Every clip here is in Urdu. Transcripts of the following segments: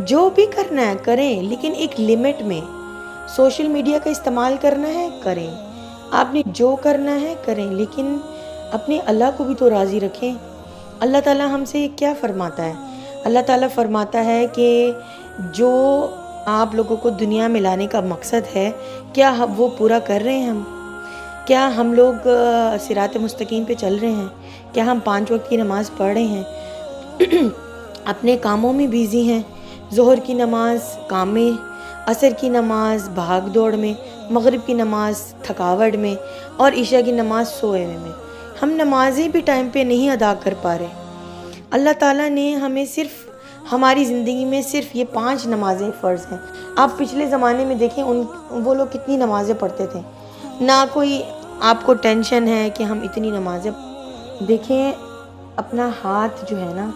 جو بھی کرنا ہے کریں، لیکن ایک لمٹ میں. سوشل میڈیا کا استعمال کرنا ہے کریں، آپ نے جو کرنا ہے کریں، لیکن اپنے اللہ کو بھی تو راضی رکھیں. اللہ تعالیٰ ہم سے کیا فرماتا ہے؟ اللہ تعالیٰ فرماتا ہے کہ جو آپ لوگوں کو دنیا میں لانے کا مقصد ہے، کیا وہ پورا کر رہے ہیں ہم؟ کیا ہم لوگ صراط مستقیم پہ چل رہے ہیں؟ کیا ہم 5 وقت کی نماز پڑھ رہے ہیں؟ اپنے کاموں میں بیزی ہیں. ظہر کی نماز کام میں، عصر کی نماز بھاگ دوڑ میں، مغرب کی نماز تھکاوٹ میں، اور عشاء کی نماز سوئے میں. ہم نمازیں بھی ٹائم پہ نہیں ادا کر پا رہے. اللہ تعالیٰ نے ہمیں صرف ہماری زندگی میں صرف یہ 5 نمازیں فرض ہیں. آپ پچھلے زمانے میں دیکھیں وہ لوگ کتنی نمازیں پڑھتے تھے. نہ کوئی آپ کو ٹینشن ہے کہ ہم اتنی نمازیں. دیکھیں اپنا ہاتھ جو ہے نا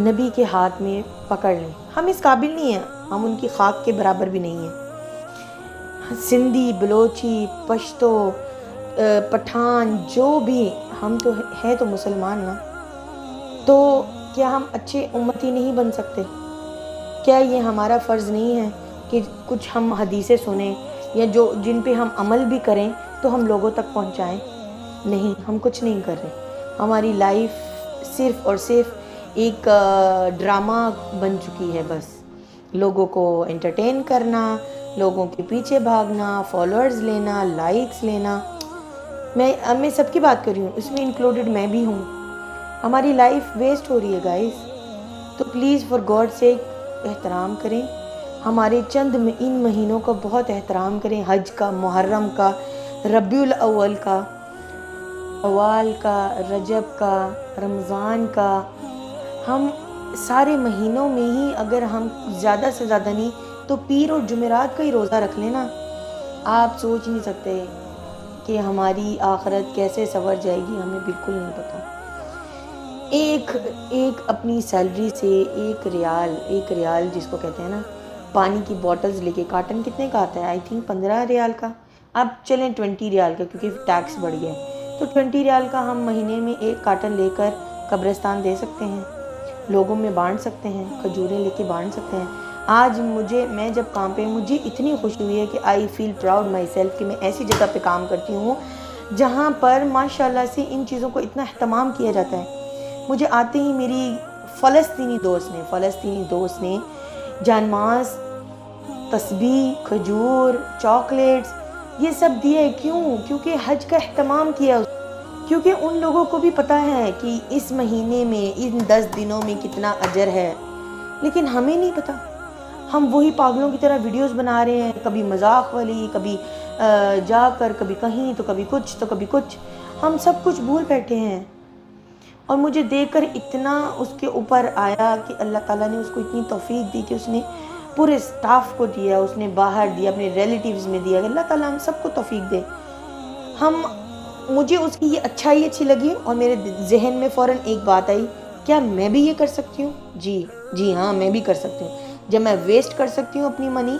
نبی کے ہاتھ میں پکڑ لیں. ہم اس قابل نہیں ہیں، ہم ان کی خاک کے برابر بھی نہیں ہیں. سندھی، بلوچی، پشتو، پٹھان، جو بھی ہم تو ہیں تو مسلمان نا. تو کیا ہم اچھے امتی نہیں بن سکتے؟ کیا یہ ہمارا فرض نہیں ہے کہ کچھ ہم حدیثیں سنیں یا جن پہ ہم عمل بھی کریں تو ہم لوگوں تک پہنچائیں؟ نہیں، ہم کچھ نہیں کر رہے. ہماری لائف صرف اور صرف ایک ڈرامہ بن چکی ہے. بس لوگوں کو انٹرٹین کرنا، لوگوں کے پیچھے بھاگنا، فالوورز لینا، لائکس لینا. میں سب کی بات کر رہی ہوں، اس میں انکلوڈڈ میں بھی ہوں. ہماری لائف ویسٹ ہو رہی ہے گائز. تو پلیز فار گاڈ سیک احترام کریں. ہمارے چند ان مہینوں کا بہت احترام کریں. حج کا، محرم کا، ربیع الاول کا، اوال کا، رجب کا، رمضان کا. ہم سارے مہینوں میں ہی اگر ہم زیادہ سے زیادہ نہیں تو پیر اور جمعرات کا ہی روزہ رکھ لینا. آپ سوچ نہیں سکتے کہ ہماری آخرت کیسے سنور جائے گی، ہمیں بالکل نہیں پتہ. ایک اپنی سیلری سے ایک ریال جس کو کہتے ہیں نا، پانی کی بوٹلز لے کے. کارٹن کتنے کا آتا ہے؟ آئی تھنک 15 ریال کا. اب چلیں 20 ریال کا کیونکہ ٹیکس بڑھ گیا ہے. تو 20 ریال کا ہم مہینے میں ایک کارٹن لے کر قبرستان دے سکتے ہیں، لوگوں میں بانٹ سکتے ہیں، کھجوریں لے کے بانٹ سکتے ہیں. آج میں جب کام پہ مجھے اتنی خوشی ہوئی ہے کہ آئی فیل پراؤڈ مائی سیلف کہ میں ایسی جگہ پہ کام کرتی ہوں جہاں پر ماشاءاللہ سے ان چیزوں کو اتنا اہتمام کیا جاتا ہے. مجھے آتے ہی میری فلسطینی دوست نے جانماز، تسبیح، کھجور، چاکلیٹس یہ سب دیے. کیونکہ حج کا اہتمام کیا. کیونکہ ان لوگوں کو بھی پتہ ہے کہ اس مہینے میں ان 10 دنوں میں کتنا اجر ہے، لیکن ہمیں نہیں پتہ. ہم وہی پاگلوں کی طرح ویڈیوز بنا رہے ہیں، کبھی مذاق والی، کبھی جا کر کبھی کہیں تو کبھی کچھ تو کبھی کچھ. ہم سب کچھ بھول بیٹھے ہیں. اور مجھے دیکھ کر اتنا اس کے اوپر آیا کہ اللہ تعالیٰ نے اس کو اتنی توفیق دی کہ اس نے پورے سٹاف کو دیا، اس نے باہر دیا، اپنے ریلیٹیوز میں دیا. اللہ تعالیٰ ہم سب کو توفیق دے. مجھے اس کی یہ اچھی لگی اور میرے ذہن میں فوراً ایک بات آئی، کیا میں بھی یہ کر سکتی ہوں؟ جی ہاں، میں بھی کر سکتی ہوں. جب میں ویسٹ کر سکتی ہوں اپنی منی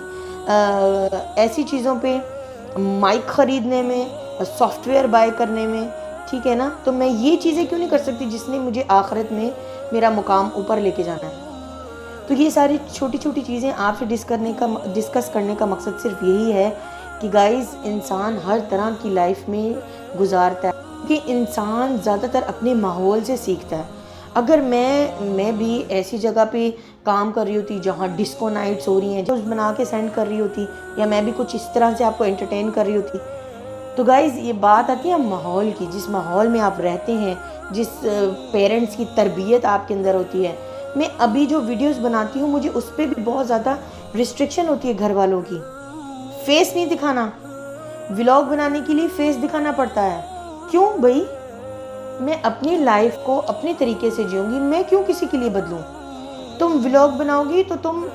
ایسی چیزوں پہ، مائک خریدنے میں، سافٹ ویئر بائی کرنے میں، ٹھیک ہے نا، تو میں یہ چیزیں کیوں نہیں کر سکتی جس نے مجھے آخرت میں میرا مقام اوپر لے کے جانا ہے؟ تو یہ ساری چھوٹی چھوٹی چیزیں آپ سے ڈسکس کرنے کا مقصد صرف یہی ہے کہ گائز انسان ہر طرح کی لائف میں گزارتا ہے، کیونکہ انسان زیادہ تر اپنے ماحول سے سیکھتا ہے. اگر میں بھی ایسی جگہ پہ کام کر رہی ہوتی جہاں ڈسکو نائٹس ہو رہی ہیں، جو بنا کے سینڈ کر رہی ہوتی، یا میں بھی کچھ اس طرح سے آپ کو انٹرٹین کر رہی ہوتی، تو گائز یہ بات آتی ہے ماحول کی. جس ماحول میں آپ رہتے ہیں، جس پیرنٹس کی تربیت آپ کے اندر ہوتی ہے. میں ابھی جو ویڈیوز بناتی ہوں مجھے اس پہ بھی بہت زیادہ ریسٹرکشن ہوتی ہے گھر والوں کی. فیس نہیں دکھانا، ولاگ بنانے کے لیے فیس دکھانا پڑتا ہے. کیوں بھائی؟ میں اپنی لائف کو اپنے طریقے سے جیوں گی، میں کیوں کسی کے لیے بدلوں؟ تم ولاگ بناؤ گی تو تم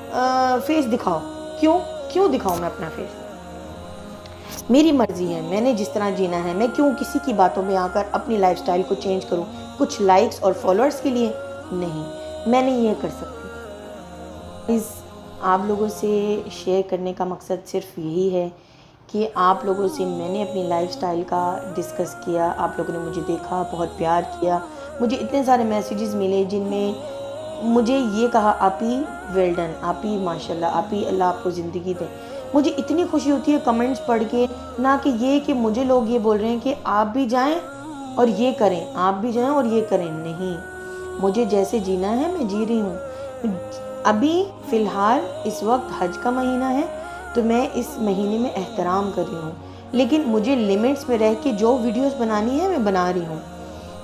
فیس دکھاؤ. کیوں دکھاؤں میں اپنا فیس؟ میری مرضی ہے، میں نے جس طرح جینا ہے. میں کیوں کسی کی باتوں میں آ کر اپنی لائف سٹائل کو چینج کروں کچھ لائکس اور فالوورز کے لیے؟ نہیں، میں نہیں یہ کر سکتی. آپ لوگوں سے شیئر کرنے کا مقصد صرف یہی ہے کہ آپ لوگوں سے میں نے اپنی لائف سٹائل کا ڈسکس کیا. آپ لوگوں نے مجھے دیکھا، بہت پیار کیا. مجھے اتنے سارے میسیجز ملے جن میں مجھے یہ کہا آپی ویل ڈن، آپی ماشاءاللہ، آپی اللہ آپ کو زندگی دے. مجھے اتنی خوشی ہوتی ہے کمنٹس پڑھ کے، نہ کہ یہ کہ مجھے لوگ یہ بول رہے ہیں کہ آپ بھی جائیں اور یہ کریں، آپ بھی جائیں اور یہ کریں. نہیں، مجھے جیسے جینا ہے میں جی رہی ہوں. ابھی فی الحال اس وقت حج کا مہینہ ہے تو میں اس مہینے میں احترام کر رہی ہوں، لیکن مجھے لمٹس میں رہ کے جو ویڈیوز بنانی ہے میں بنا رہی ہوں،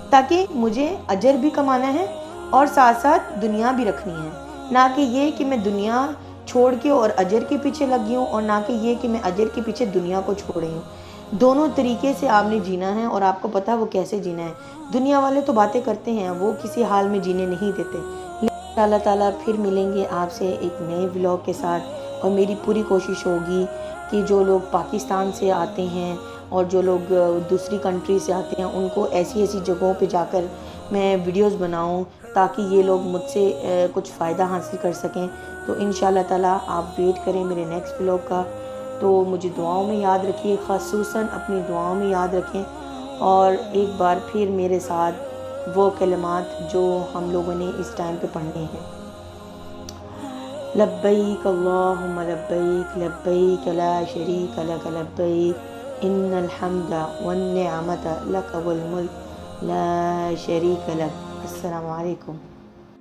تاکہ مجھے اجر بھی کمانا ہے اور ساتھ ساتھ دنیا بھی رکھنی ہے. نہ کہ یہ کہ میں دنیا چھوڑ کے اور اجر کے پیچھے لگی ہوں، اور نہ کہ یہ کہ میں اجر کے پیچھے دنیا کو چھوڑ رہی ہوں. دونوں طریقے سے آپ نے جینا ہے، اور آپ کو پتہ وہ کیسے جینا ہے. دنیا والے تو باتیں کرتے ہیں، وہ کسی حال میں جینے نہیں دیتے. لیکن اللہ تعالیٰ پھر ملیں گے آپ سے ایک نئے ولاگ کے ساتھ، اور میری پوری کوشش ہوگی کہ جو لوگ پاکستان سے آتے ہیں اور جو لوگ دوسری کنٹری سے آتے ہیں ان کو ایسی ایسی جگہوں پہ جا کر میں ویڈیوز بناؤں تاکہ یہ لوگ مجھ سے کچھ فائدہ حاصل کر سکیں. تو انشاءاللہ تعالیٰ آپ ویٹ کریں میرے نیکسٹ ولاگ کا. تو مجھے دعاؤں میں یاد رکھیے، خصوصاً اپنی دعاؤں میں یاد رکھیں، اور ایک بار پھر میرے ساتھ وہ کلمات جو ہم لوگوں نے اس ٹائم پہ پڑھنے ہیں. لبیک اللہم لبیک، لبیک لا شریک لک لبیک، ان الحمد والنعمت لک والملک لا شریک لک. السلام علیکم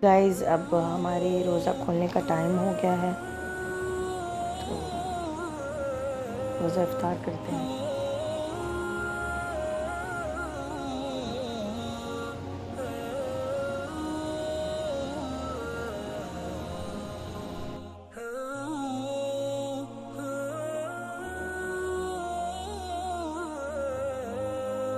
گائز. اب ہمارے روزہ کھولنے کا ٹائم ہو گیا ہے، تو روزہ افطار کرتے ہیں.